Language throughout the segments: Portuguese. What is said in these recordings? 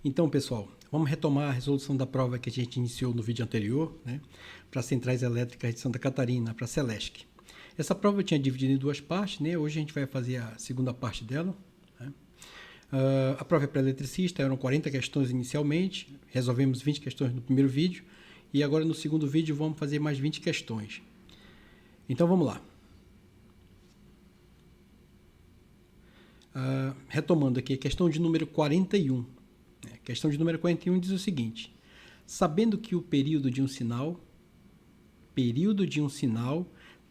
Então, pessoal, vamos retomar a resolução da prova que a gente iniciou no vídeo anterior, né, para as Centrais Elétricas de Santa Catarina, para a Celesc. Essa prova eu tinha dividido em duas partes, né? Hoje a gente vai fazer a segunda parte dela. Né? A prova é para eletricista, eram 40 questões inicialmente, resolvemos 20 questões no primeiro vídeo, e agora no segundo vídeo vamos fazer mais 20 questões. Então vamos lá. Retomando aqui, a questão de número 41. A questão de número 41 diz o seguinte: sabendo que o período de um sinal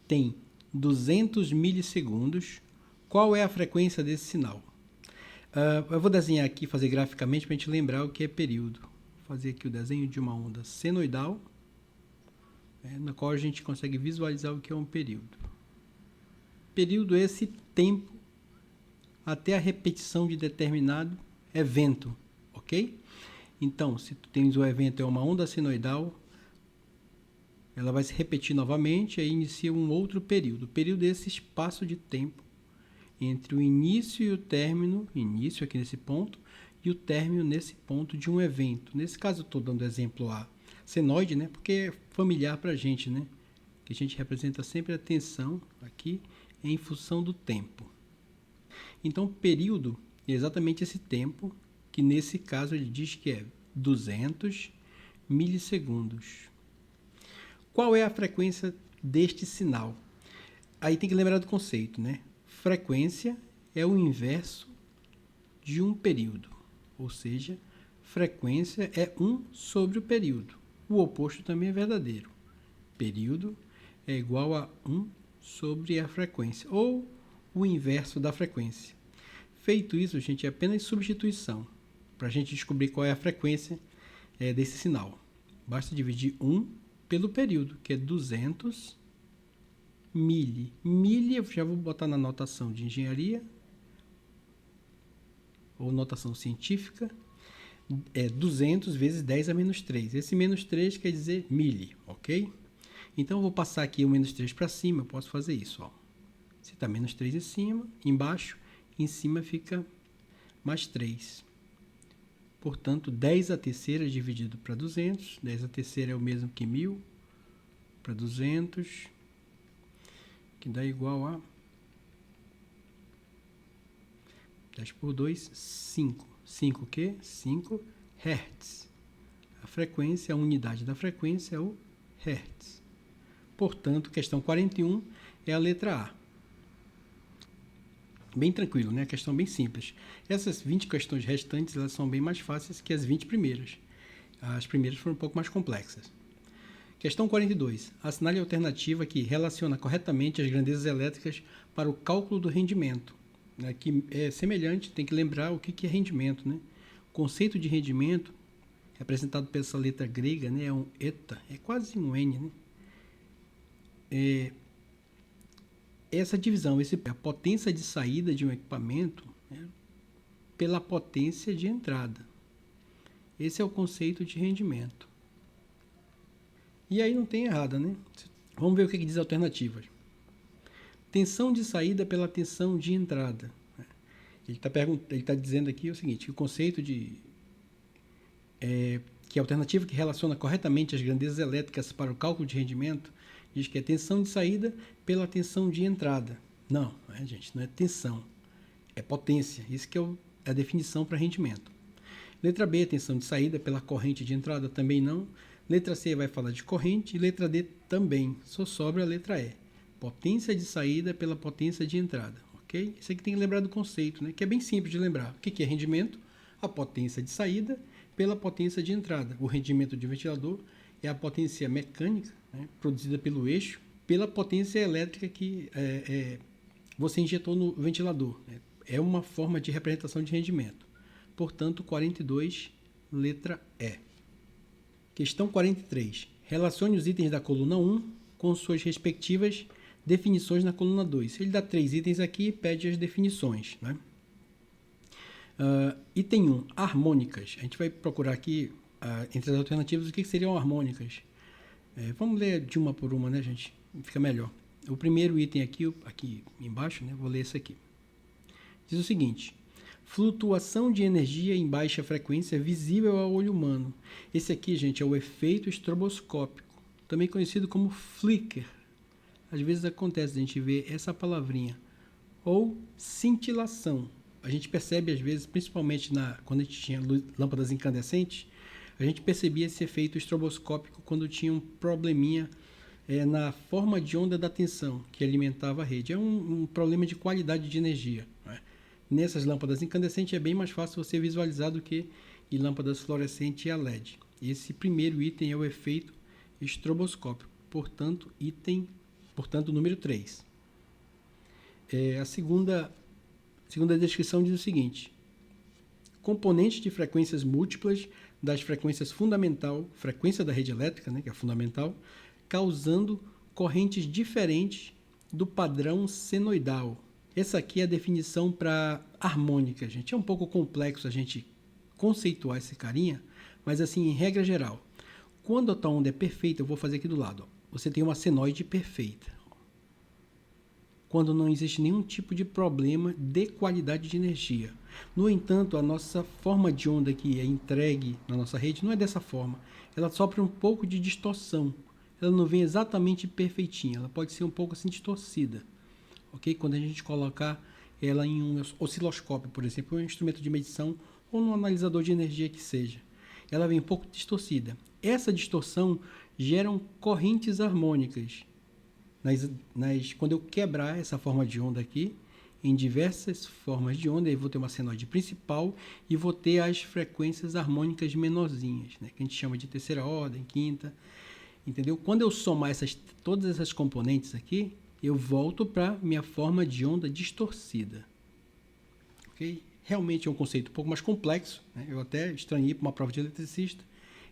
tem 200 milissegundos, qual é a frequência desse sinal? Eu vou desenhar aqui, fazer graficamente para a gente lembrar o que é período. Vou fazer aqui o desenho de uma onda senoidal, na qual a gente consegue visualizar o que é um período. Período é esse tempo até a repetição de determinado evento, ok? Então, se tu tens o evento é uma onda senoidal, ela vai se repetir novamente e aí inicia um outro período. O período é esse espaço de tempo entre o início e o término, início aqui nesse ponto, e o término nesse ponto de um evento. Nesse caso eu estou dando exemplo a senoide, né? Porque é familiar para a gente, né? Que a gente representa sempre a tensão aqui em função do tempo. Então, período é exatamente esse tempo, que nesse caso ele diz que é 200 milissegundos. Qual é a frequência deste sinal? Aí tem que lembrar do conceito, né? Frequência é o inverso de um período, ou seja, frequência é 1 sobre o período. O oposto também é verdadeiro. Período é igual a 1 sobre a frequência, ou o inverso da frequência. Feito isso, gente, é apenas substituição, para a gente descobrir qual é a frequência desse sinal. Basta dividir 1 pelo período, que é 200 mili. Mili eu já vou botar na notação de engenharia, ou notação científica, é 200 vezes 10 a menos 3. Esse menos 3 quer dizer mili, ok? Então eu vou passar aqui o menos 3 para cima, eu posso fazer isso, ó. Se está menos 3 em cima, embaixo, em cima fica mais 3. Portanto, 10 a terceira dividido para 200, 10 a terceira é o mesmo que 1000, para 200, que dá igual a 10 por 2, 5. 5 o quê? 5 Hz. A frequência, a unidade da frequência é o Hz. Portanto, questão 41 é a letra A. Bem tranquilo, né? A questão bem simples. Essas 20 questões restantes, elas são bem mais fáceis que as 20 primeiras. As primeiras foram um pouco mais complexas. Questão 42. Assinale a alternativa que relaciona corretamente as grandezas elétricas para o cálculo do rendimento. Que é semelhante, tem que lembrar o que é rendimento, né? O conceito de rendimento, representado por essa letra grega, né? É um eta, é quase um N, né? Essa divisão, a potência de saída de um equipamento, né, pela potência de entrada. Esse é o conceito de rendimento. E aí não tem errada, né? Vamos ver o que diz a alternativa. Tensão de saída pela tensão de entrada. Ele está dizendo aqui o seguinte, que o conceito de... que a alternativa que relaciona corretamente as grandezas elétricas para o cálculo de rendimento diz que é tensão de saída pela tensão de entrada. Não, gente, não é tensão, é potência. Isso que é a definição para rendimento. Letra B, tensão de saída pela corrente de entrada, também não. Letra C vai falar de corrente e letra D também, só sobra a letra E. Potência de saída pela potência de entrada, ok? Isso aqui tem que lembrar do conceito, né? Que é bem simples de lembrar. O que é rendimento? A potência de saída pela potência de entrada. O rendimento de ventilador é a potência mecânica, né, produzida pelo eixo, pela potência elétrica que você injetou no ventilador. Né? É uma forma de representação de rendimento. Portanto, 42, letra E. Questão 43. Relacione os itens da coluna 1 com suas respectivas definições na coluna 2. Ele dá 3 itens aqui e pede as definições. Né? Item 1, harmônicas. A gente vai procurar aqui, entre as alternativas, o que seriam harmônicas. Vamos ler de uma por uma, né, gente? Fica melhor. O primeiro item aqui embaixo, né, vou ler esse aqui. Diz o seguinte: Flutuação de energia em baixa frequência visível ao olho humano. Esse aqui, gente, é o efeito estroboscópico, também conhecido como flicker. Às vezes acontece a gente ver essa palavrinha. Ou cintilação. A gente percebe, às vezes, principalmente quando a gente tinha lâmpadas incandescentes, a gente percebia esse efeito estroboscópico quando tinha um probleminha na forma de onda da tensão que alimentava a rede. É um problema de qualidade de energia. Né? Nessas lâmpadas incandescentes é bem mais fácil você visualizar do que em lâmpadas fluorescentes e a LED. Esse primeiro item é o efeito estroboscópico, portanto, número 3. A segunda descrição diz o seguinte: componentes de frequências múltiplas das frequências fundamental, frequência da rede elétrica, né, que é fundamental, causando correntes diferentes do padrão senoidal. Essa aqui é a definição para harmônica, gente. É um pouco complexo a gente conceituar esse carinha, mas assim, em regra geral, quando a tua onda é perfeita, eu vou fazer aqui do lado, ó, você tem uma senoide perfeita. Quando não existe nenhum tipo de problema de qualidade de energia. No entanto, a nossa forma de onda que é entregue na nossa rede não é dessa forma. Ela sofre um pouco de distorção. Ela não vem exatamente perfeitinha. Ela pode ser um pouco assim distorcida. Ok? Quando a gente colocar ela em um osciloscópio, por exemplo, um instrumento de medição ou num analisador de energia que seja. Ela vem um pouco distorcida. Essa distorção gera correntes harmônicas. Quando eu quebrar essa forma de onda aqui, em diversas formas de onda, eu vou ter uma senoide principal e vou ter as frequências harmônicas menorzinhas, né, que a gente chama de terceira ordem, quinta, entendeu? Quando eu somar todas essas componentes aqui, eu volto para minha forma de onda distorcida. Okay? Realmente é um conceito um pouco mais complexo, né? Eu até estranhei para uma prova de eletricista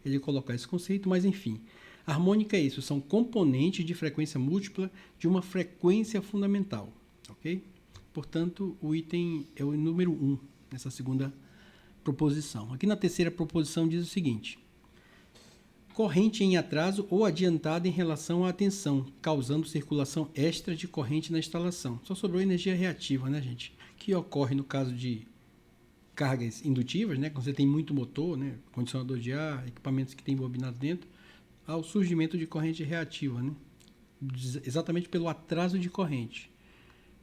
ele colocar esse conceito, mas enfim. Harmônica é isso, são componentes de frequência múltipla de uma frequência fundamental, ok? Portanto, o item é o número 1, nessa segunda proposição. Aqui na terceira proposição diz o seguinte: corrente em atraso ou adiantada em relação à tensão, causando circulação extra de corrente na instalação. Só sobrou energia reativa, né, gente? Que ocorre no caso de cargas indutivas, né? Quando você tem muito motor, né? Condicionador de ar, equipamentos que têm bobinado dentro, ao surgimento de corrente reativa, né? Exatamente pelo atraso de corrente,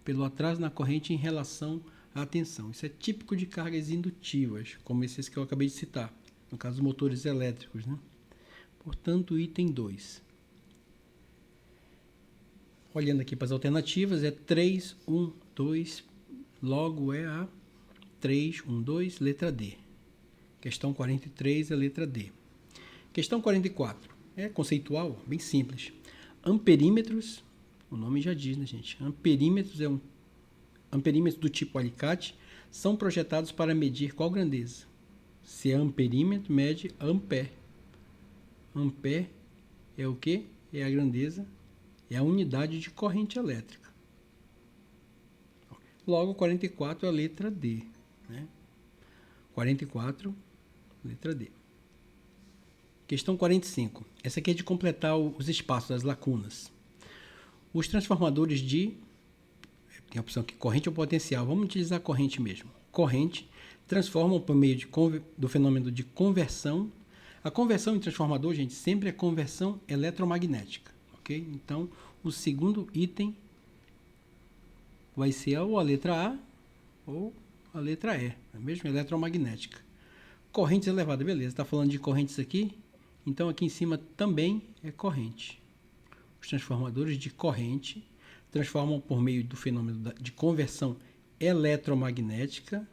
pelo atraso na corrente em relação à tensão. Isso é típico de cargas indutivas, como esses que eu acabei de citar, no caso dos motores elétricos, né? Portanto, item 2. Olhando aqui para as alternativas, é 3, 1, 2, logo é a 3, 1, 2, letra D. Questão 43 é a letra D. Questão 44. É conceitual, bem simples. Amperímetros, o nome já diz, né, gente? Amperímetros amperímetros do tipo alicate são projetados para medir qual grandeza? Se é amperímetro, mede ampere. Ampere é o quê? É a grandeza, é a unidade de corrente elétrica. Logo, 44 é a letra D. Né? 44, letra D. Questão 45. Essa aqui é de completar os espaços, as lacunas. Os transformadores tem a opção aqui, corrente ou potencial. Vamos utilizar corrente mesmo. Corrente transformam por meio do fenômeno de conversão. A conversão em transformador, gente, sempre é conversão eletromagnética. Ok? Então, o segundo item vai ser ou a letra A ou a letra E. É mesmo? Eletromagnética. Correntes elevadas, beleza. Está falando de correntes aqui? Então, aqui em cima também é corrente. Os transformadores de corrente transformam por meio do fenômeno de conversão eletromagnética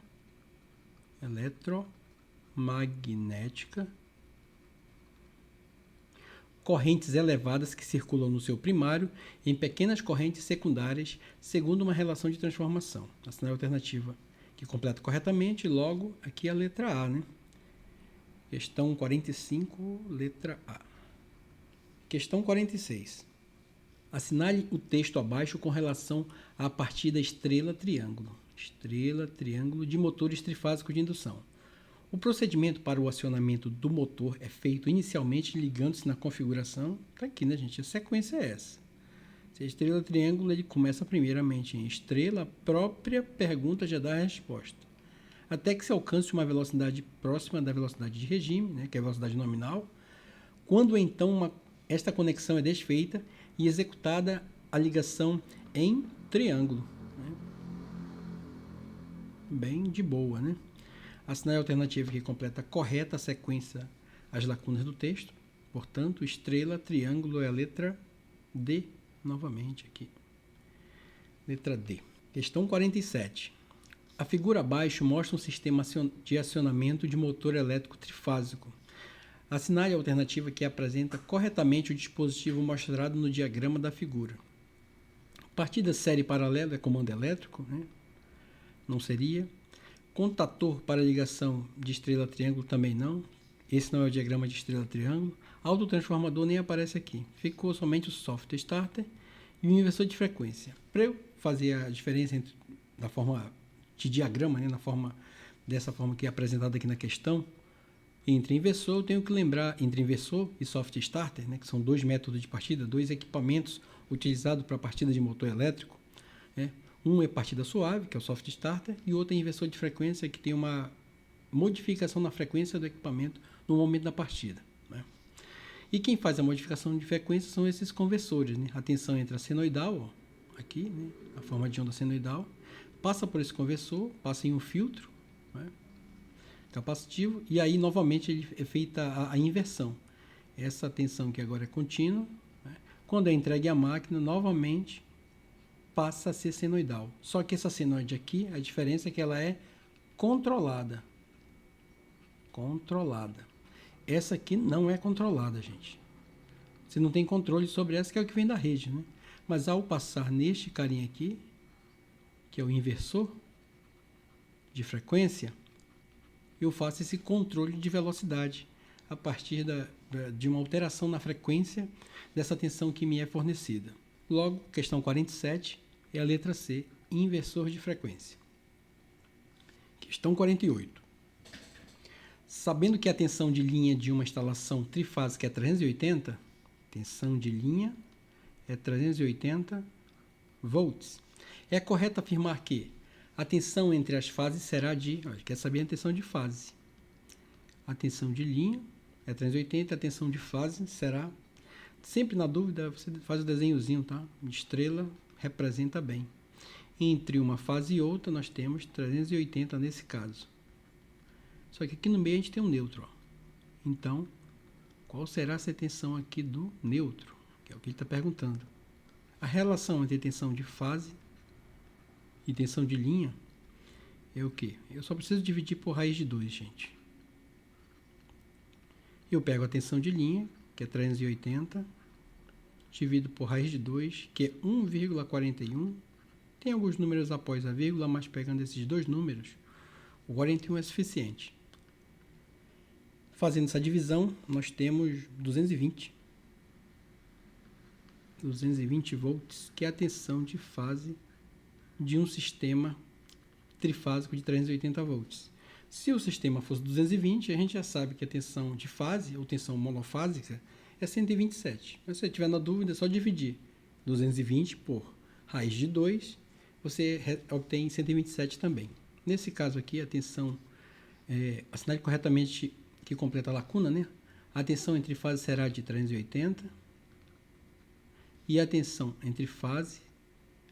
correntes elevadas que circulam no seu primário em pequenas correntes secundárias segundo uma relação de transformação. Assinale a alternativa que completa corretamente, logo aqui a letra A, né? Questão 45, letra A. Questão 46. Assinale o texto abaixo com relação à partida estrela-triângulo. Estrela-triângulo de motores trifásicos de indução. O procedimento para o acionamento do motor é feito inicialmente ligando-se na configuração. Está aqui, né, gente? A sequência é essa. Se é estrela-triângulo, ele começa primeiramente em estrela, a própria pergunta já dá a resposta. até que se alcance uma velocidade próxima da velocidade de regime, né, que é a velocidade nominal, quando então esta conexão é desfeita e executada a ligação em triângulo. Né? Bem de boa, né? Assinale a alternativa que completa correta a sequência, as lacunas do texto. Portanto, estrela, triângulo é a letra D, novamente aqui. Letra D. Questão 47. A figura abaixo mostra um sistema de acionamento de motor elétrico trifásico. Assinale a alternativa que apresenta corretamente o dispositivo mostrado no diagrama da figura. Partida série paralela é comando elétrico, né? Não seria. Contator para ligação de estrela-triângulo também não. Esse não é o diagrama de estrela-triângulo. Autotransformador nem aparece aqui. Ficou somente o software starter e o inversor de frequência. Para eu fazer a diferença entre, na forma de diagrama, né, dessa forma que é apresentada aqui na questão, entre inversor, eu tenho que lembrar, entre inversor e software starter, né, que são dois métodos de partida, dois equipamentos utilizados para partida de motor elétrico, né. Um é partida suave, que é o software starter, e outro é inversor de frequência, que tem uma modificação na frequência do equipamento no momento da partida. Né. E quem faz a modificação de frequência são esses conversores. Né. A tensão entra senoidal, ó, aqui, né, a forma de onda senoidal, passa por esse conversor, passa em um filtro, né, capacitivo, e aí novamente ele é feita a inversão. Essa tensão que agora é contínua, né, quando é entregue à máquina, novamente passa a ser senoidal. Só que essa senoide aqui, a diferença é que ela é controlada. Controlada. Essa aqui não é controlada, gente. Você não tem controle sobre essa, que é o que vem da rede, né? Mas ao passar neste carinha aqui, que é o inversor de frequência, eu faço esse controle de velocidade a partir de uma alteração na frequência dessa tensão que me é fornecida. Logo, questão 47 é a letra C, inversor de frequência. Questão 48. Sabendo que a tensão de linha de uma instalação trifásica é 380, tensão de linha é 380 volts, é correto afirmar que a tensão entre as fases será de... Olha, quer saber a tensão de fase. A tensão de linha é 380, a tensão de fase será... Sempre na dúvida, você faz o desenhozinho, tá? De estrela representa bem. Entre uma fase e outra, nós temos 380 nesse caso. Só que aqui no meio a gente tem um neutro. Ó. Então, qual será essa tensão aqui do neutro? Que é o que ele está perguntando. A relação entre tensão de fase e tensão de linha é o quê? Eu só preciso dividir por raiz de 2, gente. Eu pego a tensão de linha, que é 380, divido por raiz de 2, que é 1,41. Tem alguns números após a vírgula, mas pegando esses dois números, o 41 é suficiente. Fazendo essa divisão, nós temos 220 volts, que é a tensão de fase de um sistema trifásico de 380 volts. Se o sistema fosse 220, a gente já sabe que a tensão de fase, ou tensão monofásica, é 127. Mas se você tiver na dúvida, é só dividir 220 por raiz de 2, você obtém 127 também. Nesse caso aqui, a tensão, assinale corretamente que completa a lacuna, né? A tensão entre fases será de 380 e a tensão entre fase,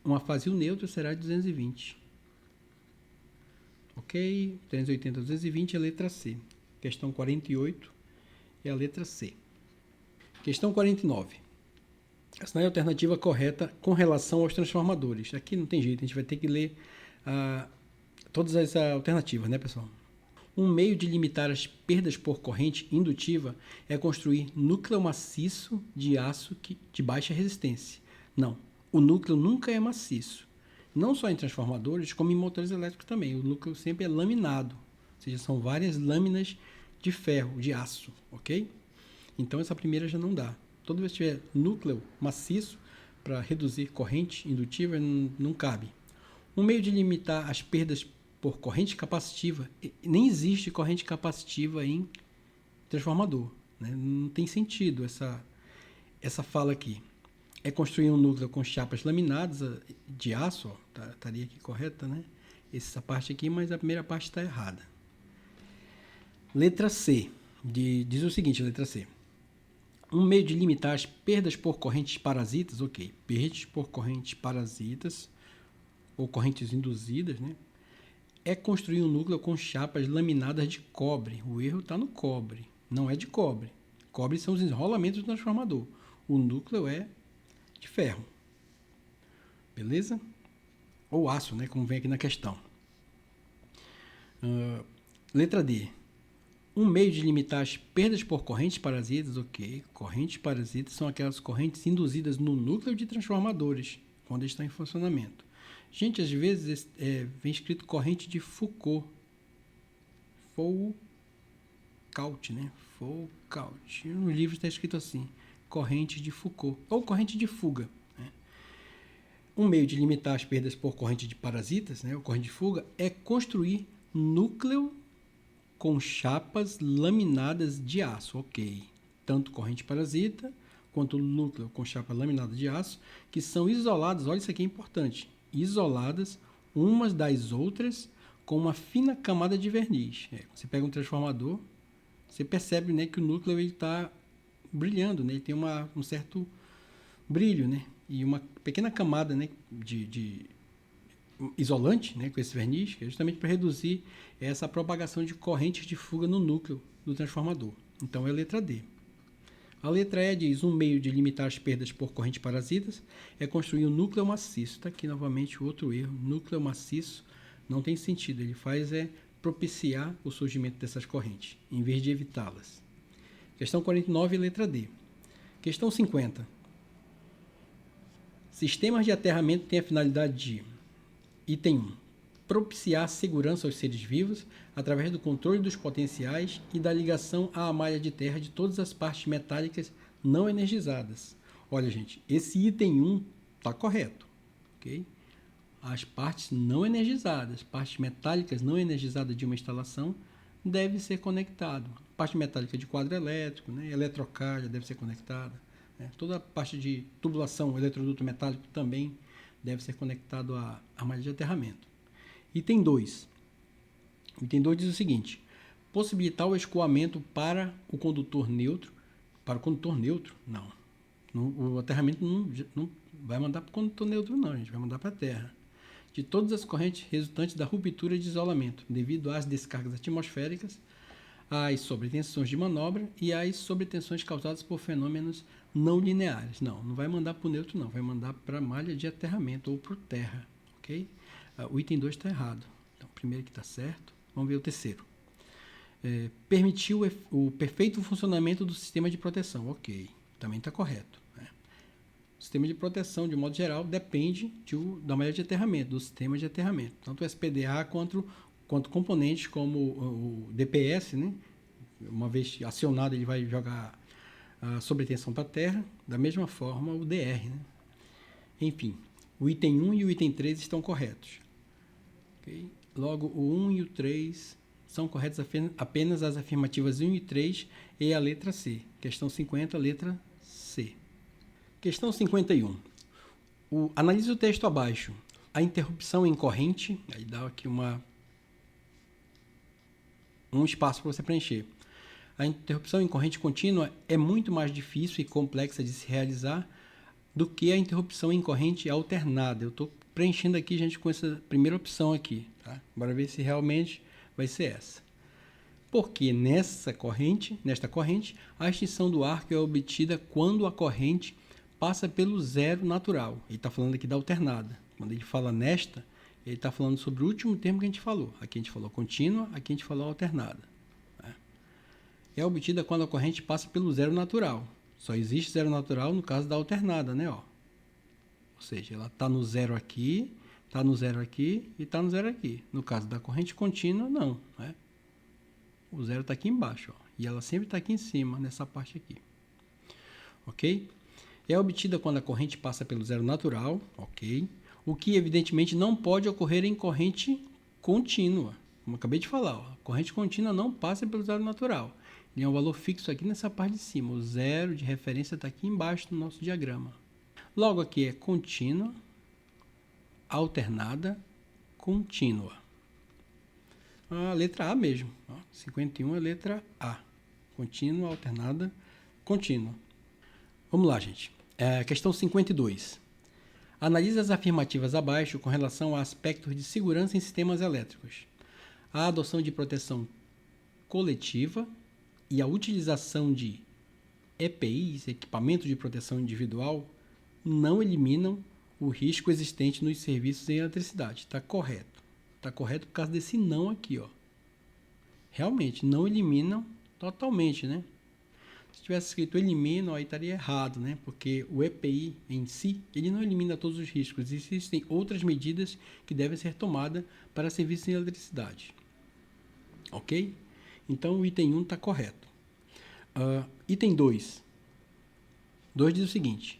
uma fase e o neutro, será de 220. Ok? 380 a 220 é a letra C. Questão 48 é a letra C. Questão 49. Assinale a alternativa correta com relação aos transformadores. Aqui não tem jeito, a gente vai ter que ler todas as alternativas, né, pessoal? Um meio de limitar as perdas por corrente indutiva é construir núcleo maciço de aço de baixa resistência. Não, o núcleo nunca é maciço. Não só em transformadores, como em motores elétricos também. O núcleo sempre é laminado, ou seja, são várias lâminas de ferro, de aço, ok? Então essa primeira já não dá. Toda vez que tiver núcleo maciço, para reduzir corrente indutiva, não cabe. Um meio de limitar as perdas por corrente capacitiva, nem existe corrente capacitiva em transformador, né? Não tem sentido essa fala aqui. É construir um núcleo com chapas laminadas de aço, ó, estaria aqui correta, né? essa parte aqui, mas a primeira parte está errada. Letra C. Diz o seguinte, letra C. Um meio de limitar as perdas por correntes parasitas, ok, perdas por correntes parasitas, ou correntes induzidas, né? É construir um núcleo com chapas laminadas de cobre. O erro está no cobre, não é de cobre. Cobre são os enrolamentos do transformador. O núcleo é de ferro. Beleza? Ou aço, né? Como vem aqui na questão. Letra D. Um meio de limitar as perdas por correntes parasitas, ok. Correntes parasitas são aquelas correntes induzidas no núcleo de transformadores, quando está em funcionamento. Gente, às vezes vem escrito corrente de Foucault. Foucault, né? Foucault. No livro está escrito assim, corrente de Foucault, ou corrente de fuga. Né? Um meio de limitar as perdas por corrente de parasitas, né? Ou corrente de fuga, é construir núcleo com chapas laminadas de aço, ok. Tanto corrente parasita, quanto núcleo com chapa laminada de aço, que são isoladas, olha isso aqui é importante, isoladas umas das outras com uma fina camada de verniz. Você pega um transformador, você percebe, né, que o núcleo está brilhando, né, ele tem um certo brilho, né, e uma pequena camada, né, de isolante, né, com esse verniz, que é justamente para reduzir essa propagação de correntes de fuga no núcleo do transformador. Então é a letra D. A letra E diz, um meio de limitar as perdas por correntes parasitas é construir um núcleo maciço. Está aqui novamente outro erro. Núcleo maciço não tem sentido. Ele faz propiciar o surgimento dessas correntes, em vez de evitá-las. Questão 49, letra D. Questão 50. Sistemas de aterramento têm a finalidade de... Item 1. Propiciar segurança aos seres vivos através do controle dos potenciais e da ligação à malha de terra de todas as partes metálicas não energizadas. Olha, gente, esse item 1 está correto. Okay? As partes não energizadas, partes metálicas não energizadas de uma instalação, deve ser conectado. Parte metálica de quadro elétrico, né? Eletrocalha deve ser conectada. Né? Toda a parte de tubulação, eletroduto metálico também deve ser conectado à malha de aterramento. Item 2. Item 2 diz o seguinte: possibilitar o escoamento para o condutor neutro. Para o condutor neutro? Não. O aterramento não vai mandar para o condutor neutro, não. A gente vai mandar para a terra. De todas as correntes resultantes da ruptura de isolamento, devido às descargas atmosféricas, às sobretensões de manobra e às sobretensões causadas por fenômenos não lineares. Não vai mandar para o neutro, não. Vai mandar para a malha de aterramento ou para o terra. Ok? O item 2 está errado. Então, o primeiro que está certo. Vamos ver o terceiro. Permitiu o perfeito funcionamento do sistema de proteção. Ok, também está correto. Né? O sistema de proteção, de modo geral, depende da malha de aterramento, do sistema de aterramento. Tanto o SPDA quanto componentes como o DPS, né? Uma vez acionado, ele vai jogar a sobretensão para a terra. Da mesma forma, o DR. Né? Enfim, o item 1 e o item 3 estão corretos. Okay? Logo, o 1 e o 3 são corretos apenas as afirmativas 1 e 3 e a letra C. Questão 50, letra C. Questão 51. Analise o texto abaixo. A interrupção em corrente, aí dá aqui um espaço para você preencher. A interrupção em corrente contínua é muito mais difícil e complexa de se realizar do que a interrupção em corrente alternada. Eu estou preenchendo aqui, gente, com essa primeira opção aqui. Tá? Bora ver se realmente vai ser essa. Porque nesta corrente, a extinção do arco é obtida quando a corrente passa pelo zero natural. Ele está falando aqui da alternada. Quando ele fala nesta, ele está falando sobre o último termo que a gente falou. Aqui a gente falou contínua, aqui a gente falou alternada. Tá? É obtida quando a corrente passa pelo zero natural. Só existe zero natural no caso da alternada, né? Ó. Ou seja, ela está no zero aqui, está no zero aqui e está no zero aqui. No caso da corrente contínua, não. Né? O zero está aqui embaixo, ó, e ela sempre está aqui em cima, nessa parte aqui. Ok? É obtida quando a corrente passa pelo zero natural, ok? O que, evidentemente, não pode ocorrer em corrente contínua. Como eu acabei de falar, ó, a corrente contínua não passa pelo zero natural. Ele é um valor fixo aqui nessa parte de cima. O zero de referência está aqui embaixo no nosso diagrama. Logo aqui é contínua, alternada, contínua. a letra A mesmo. Ó, 51 é letra A. Contínua, alternada, contínua. Vamos lá, gente. Questão 52. Analise as afirmativas abaixo com relação a aspectos de segurança em sistemas elétricos. A adoção de proteção coletiva e a utilização de EPIs, equipamentos de proteção individual, não eliminam o risco existente nos serviços em eletricidade. Está correto. Está correto por causa desse não aqui, ó. Realmente, não eliminam totalmente, né? Se tivesse escrito eliminam, aí estaria errado, né? Porque o EPI em si, ele não elimina todos os riscos. Existem outras medidas que devem ser tomadas para serviços em eletricidade. Ok? Então, o item 1 está correto. Item 2. 2 diz o seguinte.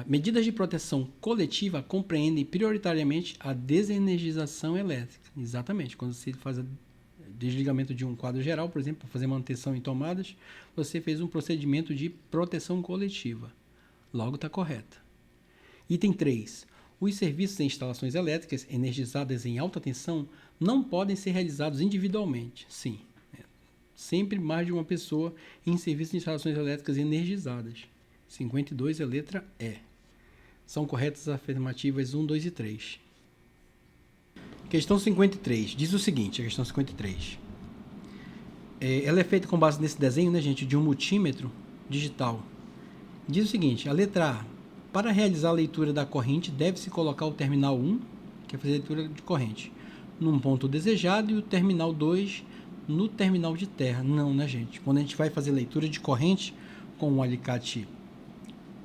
Medidas de proteção coletiva compreendem prioritariamente a desenergização elétrica. Exatamente. Quando você faz desligamento de um quadro geral, por exemplo, para fazer manutenção em tomadas, você fez um procedimento de proteção coletiva. Logo está correta. Item 3. Os serviços em instalações elétricas energizadas em alta tensão não podem ser realizados individualmente. Sim. Sempre mais de uma pessoa em serviços de instalações elétricas energizadas. 52 é letra E. São corretas as afirmativas 1, 2 e 3. Questão 53. Diz o seguinte, a questão 53. Ela é feita com base nesse desenho, né, gente, de um multímetro digital. Diz o seguinte, a letra A. Para realizar a leitura da corrente, deve-se colocar o terminal 1, que é fazer a leitura de corrente, num ponto desejado, e o terminal 2 no terminal de terra. Não, né, gente? Quando a gente vai fazer leitura de corrente com um alicate,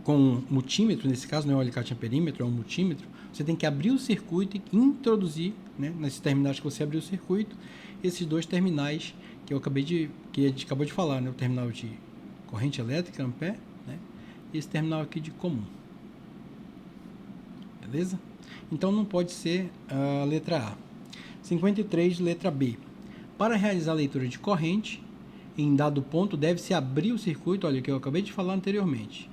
com um multímetro, nesse caso não é um alicate amperímetro, é um multímetro, você tem que abrir o circuito e introduzir, né, nesses terminais que você abriu o circuito, esses dois terminais que a gente acabou de falar, né, o terminal de corrente elétrica, ampere, né, e esse terminal aqui de comum. Beleza? Então não pode ser a letra A. 53, letra B. Para realizar a leitura de corrente, em dado ponto deve-se abrir o circuito, olha o que eu acabei de falar anteriormente,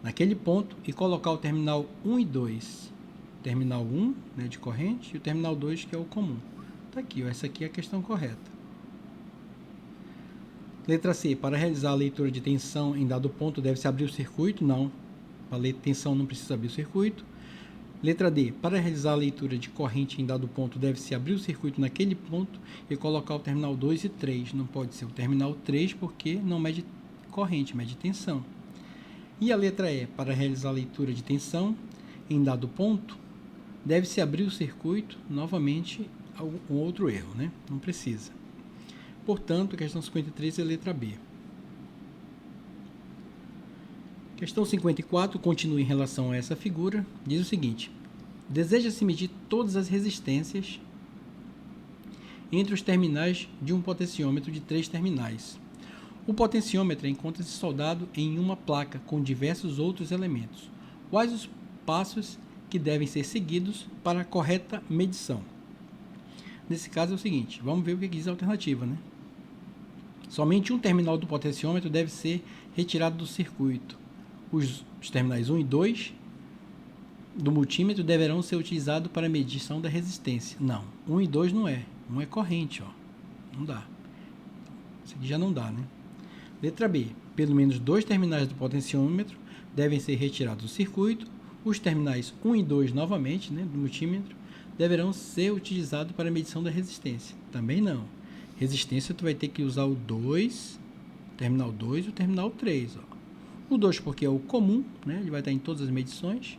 naquele ponto, e colocar o terminal 1 e 2. Terminal 1, né, de corrente, e o terminal 2, que é o comum. Está aqui, ó, essa aqui é a questão correta. Letra C. Para realizar a leitura de tensão em dado ponto, deve-se abrir o circuito? Não. Para ler tensão não precisa abrir o circuito. Letra D. Para realizar a leitura de corrente em dado ponto, deve-se abrir o circuito naquele ponto e colocar o terminal 2 e 3. Não pode ser o terminal 3 porque não mede corrente, mede tensão. E a letra E. Para realizar a leitura de tensão em dado ponto, deve-se abrir o circuito, novamente, um outro erro, né? Não precisa. Portanto, a questão 53 é a letra B. Questão 54, continua em relação a essa figura, diz o seguinte. Deseja-se medir todas as resistências entre os terminais de um potenciômetro de 3 terminais. O potenciômetro encontra-se soldado em uma placa com diversos outros elementos. Quais os passos que devem ser seguidos para a correta medição? Nesse caso é o seguinte, vamos ver o que diz a alternativa, né? Somente um terminal do potenciômetro deve ser retirado do circuito. Os terminais 1 e 2 do multímetro deverão ser utilizados para a medição da resistência. Não, 1 e 2 não é. 1 é corrente, ó. Não dá. Isso aqui já não dá, né? Letra B. Pelo menos 2 terminais do potenciômetro devem ser retirados do circuito. Os terminais 1 e 2, novamente, né, do multímetro, deverão ser utilizados para a medição da resistência. Também não. Resistência, tu vai ter que usar o 2, terminal 2 e o terminal 3, ó. O 2 porque é o comum, né, ele vai estar em todas as medições.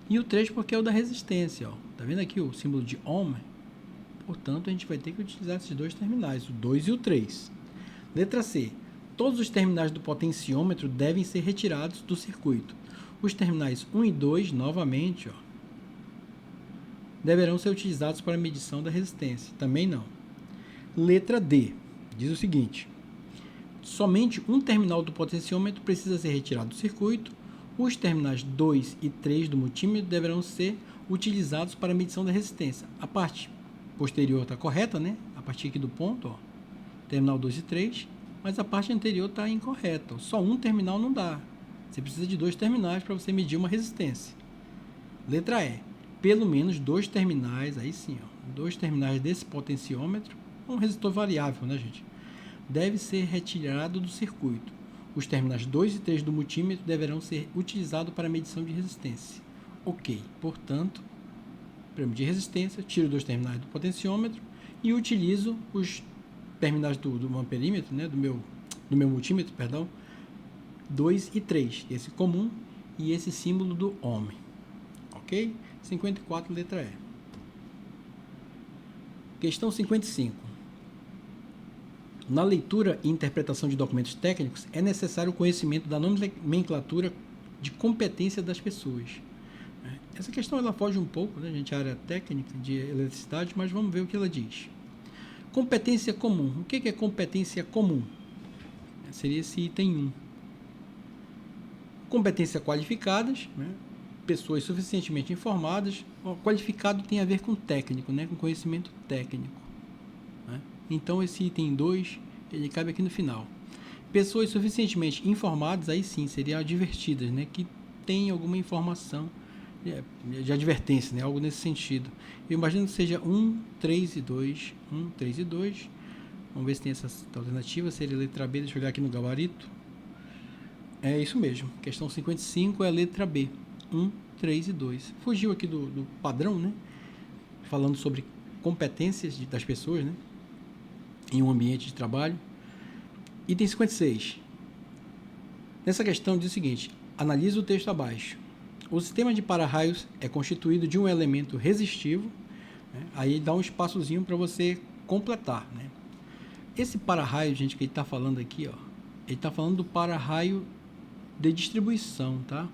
E o 3 porque é o da resistência, ó. Tá vendo aqui o símbolo de ohm? Portanto, a gente vai ter que utilizar esses dois terminais, o 2 e o 3. Letra C. Todos os terminais do potenciômetro devem ser retirados do circuito. Os terminais 1 e 2, novamente, ó, deverão ser utilizados para a medição da resistência. Também não. Letra D. Diz o seguinte. Somente um terminal do potenciômetro precisa ser retirado do circuito. Os terminais 2 e 3 do multímetro deverão ser utilizados para a medição da resistência. A parte posterior está correta, né? A partir aqui do ponto, ó, terminal 2 e 3, mas a parte anterior está incorreta. Só um terminal não dá. Você precisa de 2 terminais para você medir uma resistência. Letra E. Pelo menos 2 terminais, aí sim, ó, 2 terminais desse potenciômetro um resistor variável, né, gente? Deve ser retirado do circuito. Os terminais 2 e 3 do multímetro deverão ser utilizados para medição de resistência. Ok, portanto, para medir resistência, tiro 2 terminais do potenciômetro e utilizo os terminais do amperímetro, né, do meu multímetro, perdão, 2 e 3, esse comum e esse símbolo do ohm. Ok? 54, letra E. Questão 55. Na leitura e interpretação de documentos técnicos, é necessário o conhecimento da nomenclatura de competência das pessoas. Essa questão ela foge um pouco, né, gente, a área técnica de eletricidade, mas vamos ver o que ela diz. Competência comum. O que é competência comum? Seria esse item 1. Competência qualificadas, né, pessoas suficientemente informadas. Qualificado tem a ver com técnico, né, com conhecimento técnico. Né? Então, esse item 2, ele cabe aqui no final. Pessoas suficientemente informadas, aí sim, seriam advertidas, né, que tem alguma informação de advertência, né, algo nesse sentido. Eu imagino que seja 1, 3 e 2. 1, 3 e 2. Vamos ver se tem essa alternativa. Seria a letra B. Deixa eu olhar aqui no gabarito. É isso mesmo. Questão 55 é a letra B. 1, 3 e 2. Fugiu aqui do padrão, né? Falando sobre competências das pessoas, né? Em um ambiente de trabalho. Item 56. Nessa questão diz o seguinte: analise o texto abaixo. O sistema de para-raios é constituído de um elemento resistivo, né? Aí dá um espaçozinho para você completar, né? Esse para-raio, gente, que ele está falando aqui, ó, ele está falando do para-raio de distribuição, tá?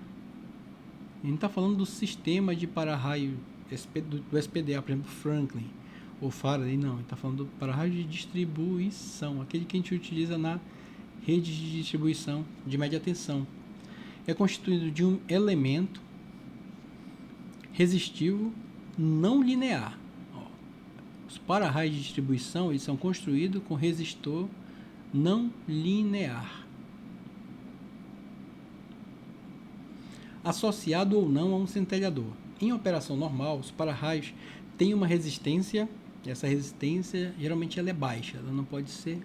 Ele não está falando do sistema de para-raio do SPDA, por exemplo, Franklin ou Faraday, não. Ele está falando do para-raio de distribuição, aquele que a gente utiliza na rede de distribuição de média tensão. É constituído de um elemento resistivo não linear. Ó, os para-raios de distribuição eles são construídos com resistor não linear, associado ou não a um centelhador. Em operação normal, os para-raios têm uma resistência, essa resistência geralmente ela é baixa, ela não pode ser,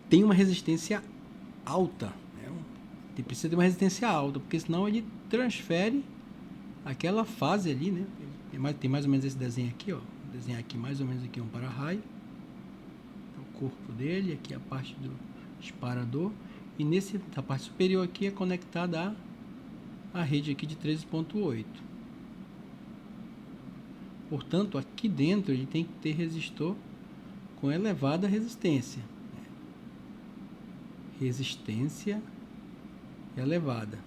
tem uma resistência alta, né? Precisa ter uma resistência alta, porque senão ele transfere aquela fase ali, né? Tem mais ou menos esse desenho aqui, ó. Vou desenhar aqui mais ou menos aqui um para-raio, o corpo dele, aqui a parte do disparador. E nessa parte superior aqui é conectada à rede aqui de 13.8. Portanto, aqui dentro ele tem que ter resistor com elevada resistência. Resistência elevada.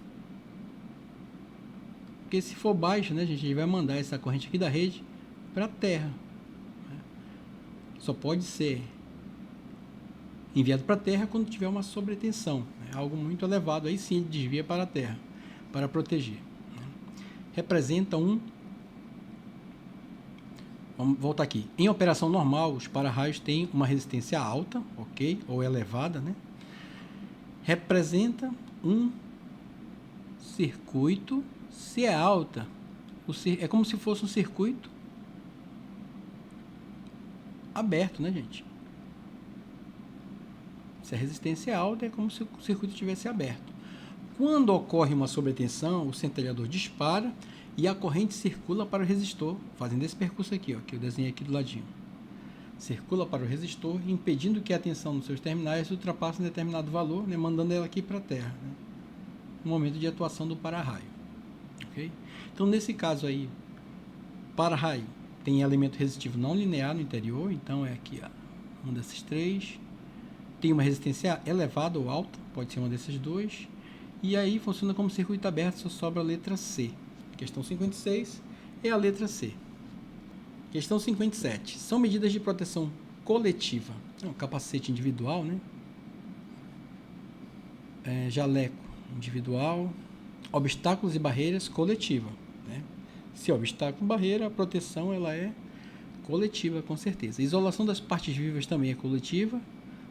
Porque se for baixo, né, gente, a gente vai mandar essa corrente aqui da rede para a terra. Só pode ser enviado para a terra quando tiver uma sobretensão, né? Algo muito elevado, aí sim desvia para a terra, para proteger, né? Representa vamos voltar aqui. Em operação normal, os para-raios têm uma resistência alta, ok, ou elevada, né? Representa um circuito, se é alta, é como se fosse um circuito aberto, né, gente? Se a resistência é alta, é como se o circuito estivesse aberto. Quando ocorre uma sobretensão, o centelhador dispara e a corrente circula para o resistor, fazendo esse percurso aqui, ó, que eu desenhei aqui do ladinho. Circula para o resistor, impedindo que a tensão nos seus terminais ultrapasse um determinado valor, né, mandando ela aqui para a terra, né, no momento de atuação do para-raio. Okay? Então, nesse caso aí, para-raio tem elemento resistivo não linear no interior, então é aqui, ó, um desses três. Tem uma resistência elevada ou alta, pode ser uma desses dois, e aí funciona como circuito aberto, só sobra a letra C. Questão 56 é a letra C. Questão 57. São medidas de proteção coletiva. Capacete individual, né? Jaleco individual. Obstáculos e barreiras coletiva, né? Se é obstáculo e barreira, a proteção ela é coletiva, com certeza. Isolação das partes vivas também é coletiva.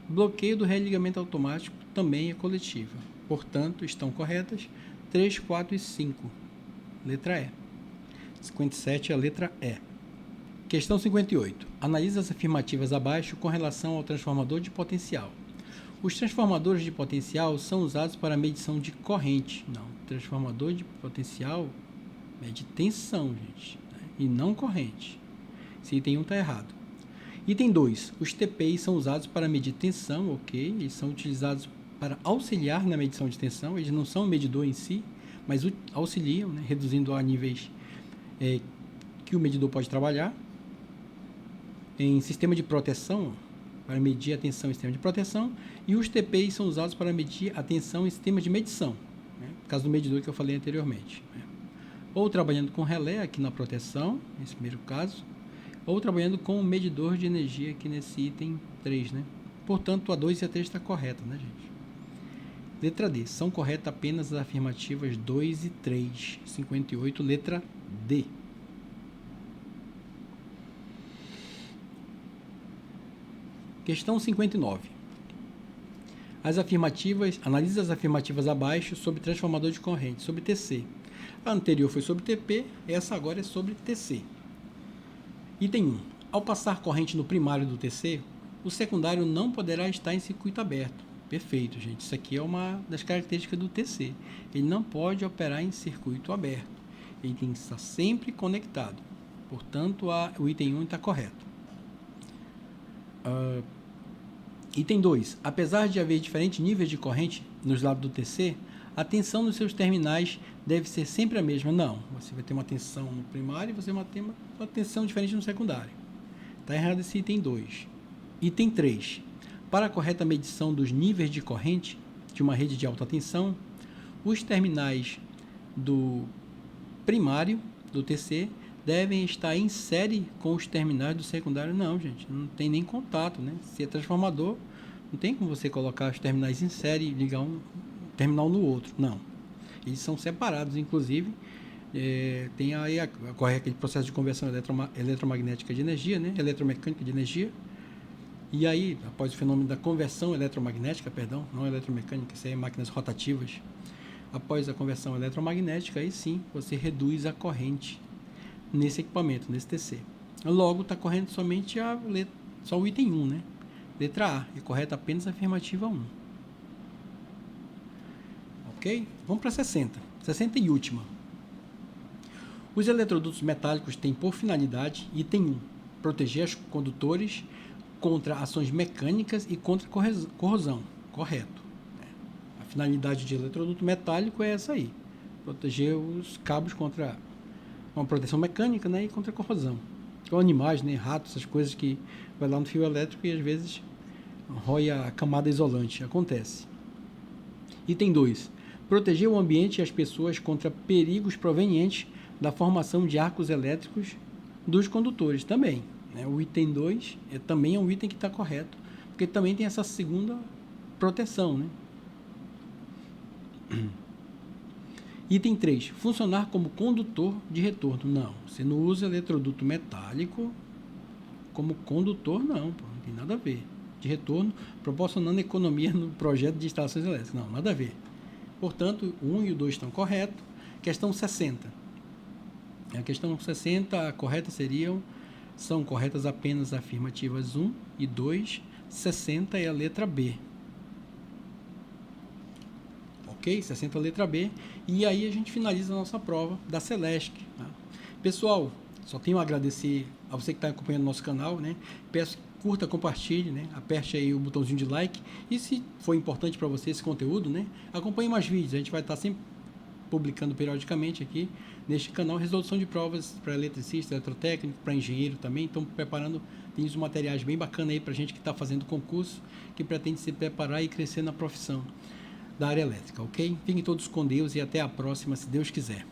Bloqueio do religamento automático também é coletiva. Portanto, estão corretas 3, 4 e 5. Letra E. 57 é a letra E. Questão 58. Analisa as afirmativas abaixo com relação ao transformador de potencial. Os transformadores de potencial são usados para medição de corrente. Não, transformador de potencial mede tensão, gente, né? E não corrente. Esse item 1 está errado. Item 2. Os TPIs são usados para medir tensão, ok? Eles são utilizados para auxiliar na medição de tensão. Eles não são um medidor em si, mas auxiliam, né? Reduzindo a níveis que o medidor pode trabalhar. Em sistema de proteção, para medir a tensão em sistema de proteção, e os TPIs são usados para medir a tensão em sistema de medição, né? No caso do medidor que eu falei anteriormente, né? Ou trabalhando com relé aqui na proteção, nesse primeiro caso, ou trabalhando com o medidor de energia aqui nesse item 3, né? Portanto, a 2 e a 3 está correta, né, gente? Letra D. São corretas apenas as afirmativas 2 e 3. 58, letra D. Questão 59. Analise as afirmativas abaixo sobre transformador de corrente, sobre TC. A anterior foi sobre TP, essa agora é sobre TC. Item 1. Ao passar corrente no primário do TC, o secundário não poderá estar em circuito aberto. Perfeito, gente. Isso aqui é uma das características do TC. Ele não pode operar em circuito aberto. Ele tem que estar sempre conectado. Portanto, o item 1 está correto. Item 2. Apesar de haver diferentes níveis de corrente nos lados do TC, a tensão nos seus terminais deve ser sempre a mesma. Não. Você vai ter uma tensão no primário e você vai ter uma tensão diferente no secundário. Está errado esse item 2. Item 3. Para a correta medição dos níveis de corrente de uma rede de alta tensão, os terminais do primário do TC devem estar em série com os terminais do secundário. Não, gente, não tem nem contato, né? Se é transformador, não tem como você colocar os terminais em série e ligar um terminal no outro. Não. Eles são separados, inclusive. Tem aí ocorre aquele processo de conversão eletromagnética de energia, né? Eletromecânica de energia. E aí, após o fenômeno da conversão eletromagnética, perdão, não eletromecânica, isso aí é máquinas rotativas. Após a conversão eletromagnética, aí sim, você reduz a corrente nesse equipamento, nesse TC. Logo, está correndo somente só o item 1, né? Letra A, é correta apenas a afirmativa 1. Ok? Vamos para 60. 60 e última. Os eletrodutos metálicos têm por finalidade, item 1, proteger os condutores contra ações mecânicas e contra corrosão. Correto. A finalidade de eletroduto metálico é essa aí. Proteger os cabos contra uma proteção mecânica, né, e contra corrosão. Com animais, né, ratos, essas coisas que vai lá no fio elétrico e às vezes rói a camada isolante. Acontece. Item 2. Proteger o ambiente e as pessoas contra perigos provenientes da formação de arcos elétricos dos condutores também. O item 2 também é um item que está correto, porque também tem essa segunda proteção, né? Item 3. Funcionar como condutor de retorno. Não, você não usa eletroduto metálico como condutor, não tem nada a ver. De retorno, proporcionando economia no projeto de instalações elétricas. Não, nada a ver. Portanto, o 1 e o 2 estão corretos. Questão 60. A questão 60, a correta são corretas apenas afirmativas 1 e 2. 60 é a letra B. Ok? 60 é a letra B. E aí a gente finaliza a nossa prova da Celesc. Tá? Pessoal, só tenho a agradecer a você que está acompanhando o nosso canal, né? Peço que curta, compartilhe, né? Aperte aí o botãozinho de like. E se for importante para você esse conteúdo, né? Acompanhe mais vídeos. A gente vai estar sempre publicando periodicamente aqui neste canal resolução de provas para eletricista, eletrotécnico, para engenheiro também. Estamos preparando, tem uns materiais bem bacanas aí para gente que está fazendo concurso, que pretende se preparar e crescer na profissão da área elétrica, ok? Fiquem todos com Deus e até a próxima, se Deus quiser.